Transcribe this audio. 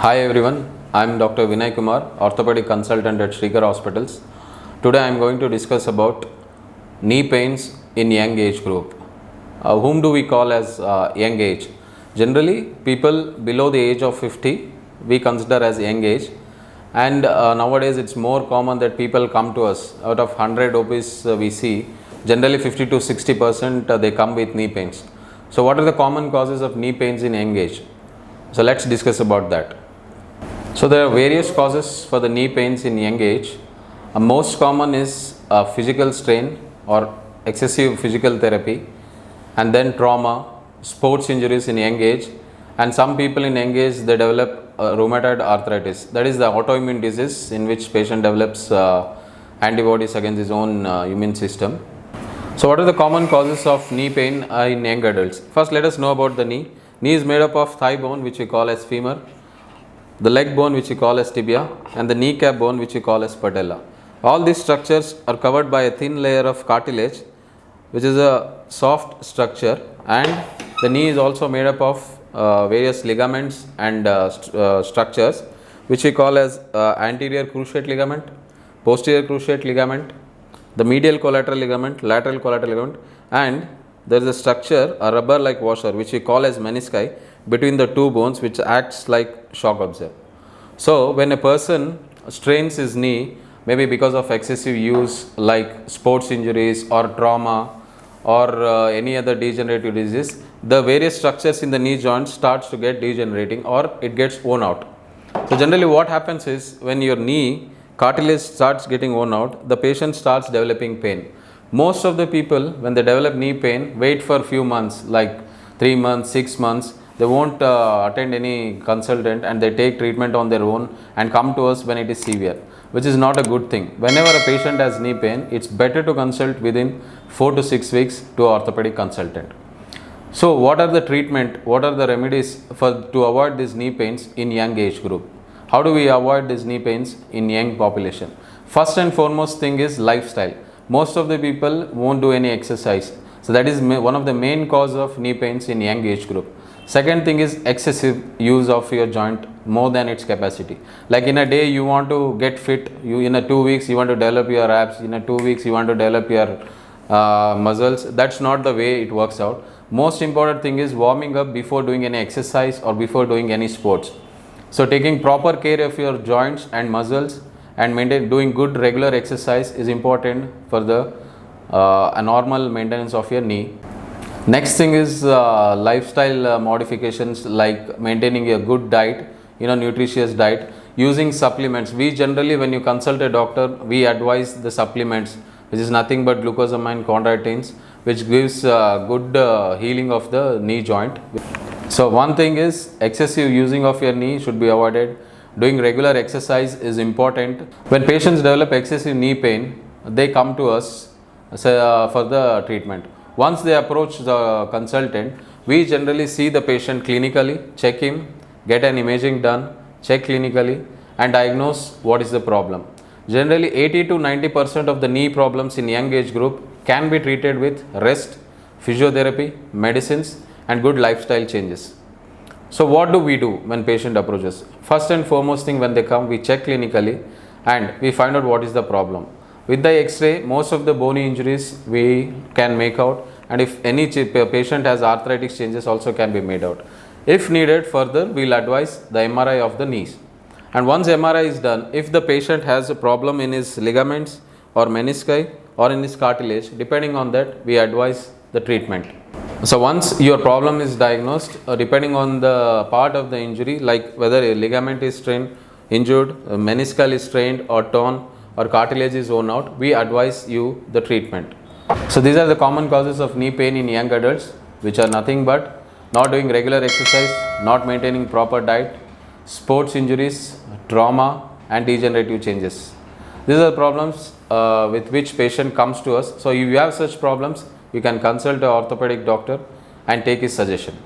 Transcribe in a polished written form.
Hi everyone, I am Dr. Vinay Kumar, Orthopedic Consultant at Srikara Hospitals. Today I am going to discuss about knee pains in young age group. Whom do we call as young age? Generally, people below the age of 50 we consider as young age, and nowadays it's more common that people come to us. Out of 100 obese we see, generally 50 to 60% they come with knee pains. So what are the common causes of knee pains in young age? So let's discuss about that. So there are various causes for the knee pains in young age. Most common is physical strain or excessive physical therapy, and then trauma, sports injuries in young age, and some people in young age they develop rheumatoid arthritis. That is the autoimmune disease in which patient develops antibodies against his own immune system. So what are the common causes of knee pain in young adults? First, let us know about the knee. Knee is made up of thigh bone, which we call as femur, the leg bone, which we call as tibia, and the kneecap bone, which we call as patella. All these structures are covered by a thin layer of cartilage, which is a soft structure, and the knee is also made up of various ligaments and structures, which we call as anterior cruciate ligament, posterior cruciate ligament, the medial collateral ligament, lateral collateral ligament, and there is a structure, a rubber like washer, which we call as menisci, between the two bones, which acts like shock absorber. So when a person strains his knee, maybe because of excessive use like sports injuries or trauma or any other degenerative disease, the various structures in the knee joint starts to get degenerating or it gets worn out. So generally what happens is, when your knee cartilage starts getting worn out, the patient starts developing pain. Most of the people, when they develop knee pain, wait for a few months, like 3 months, 6 months. They won't attend any consultant, and they take treatment on their own and come to us when it is severe, which is not a good thing. Whenever a patient has knee pain, it's better to consult within 4 to 6 weeks to an orthopedic consultant. So what are the treatment, what are the remedies to avoid these knee pains in young age group? How do we avoid these knee pains in young population? First and foremost thing is lifestyle. Most of the people won't do any exercise. So that is one of the main cause of knee pains in young age group. Second thing is excessive use of your joint more than its capacity. Like in a day you want to get fit, in a 2 weeks you want to develop your abs, in a 2 weeks you want to develop your muscles. That's not the way it works out. Most important thing is warming up before doing any exercise or before doing any sports. So taking proper care of your joints and muscles and doing good regular exercise is important for the a normal maintenance of your knee. Next thing is lifestyle modifications, like maintaining a good diet, nutritious diet, using supplements. We generally, when you consult a doctor, we advise the supplements, which is nothing but glucosamine chondroitins, which gives good healing of the knee joint. So one thing is excessive using of your knee should be avoided. Doing regular exercise is important. When patients develop excessive knee pain, they come to us for the treatment. Once they approach the consultant, we generally see the patient clinically, check him, get an imaging done, check clinically, and diagnose what is the problem. Generally 80 to 90% of the knee problems in young age group can be treated with rest, physiotherapy, medicines, and good lifestyle changes. So what do we do when patient approaches? First and foremost thing, when they come, we check clinically and we find out what is the problem. With the X-ray, most of the bony injuries we can make out, and if any patient has arthritic changes also can be made out. If needed further, we will advise the MRI of the knees. And once MRI is done, if the patient has a problem in his ligaments or menisci or in his cartilage, depending on that, we advise the treatment. So once your problem is diagnosed, depending on the part of the injury, like whether a ligament is strained, injured, meniscal is strained or torn, or cartilage is worn out, we advise you the treatment. So these are the common causes of knee pain in young adults, which are nothing but not doing regular exercise, not maintaining proper diet, sports injuries, trauma, and degenerative changes. These are the problems with which patient comes to us. So if you have such problems, you can consult an orthopedic doctor and take his suggestion.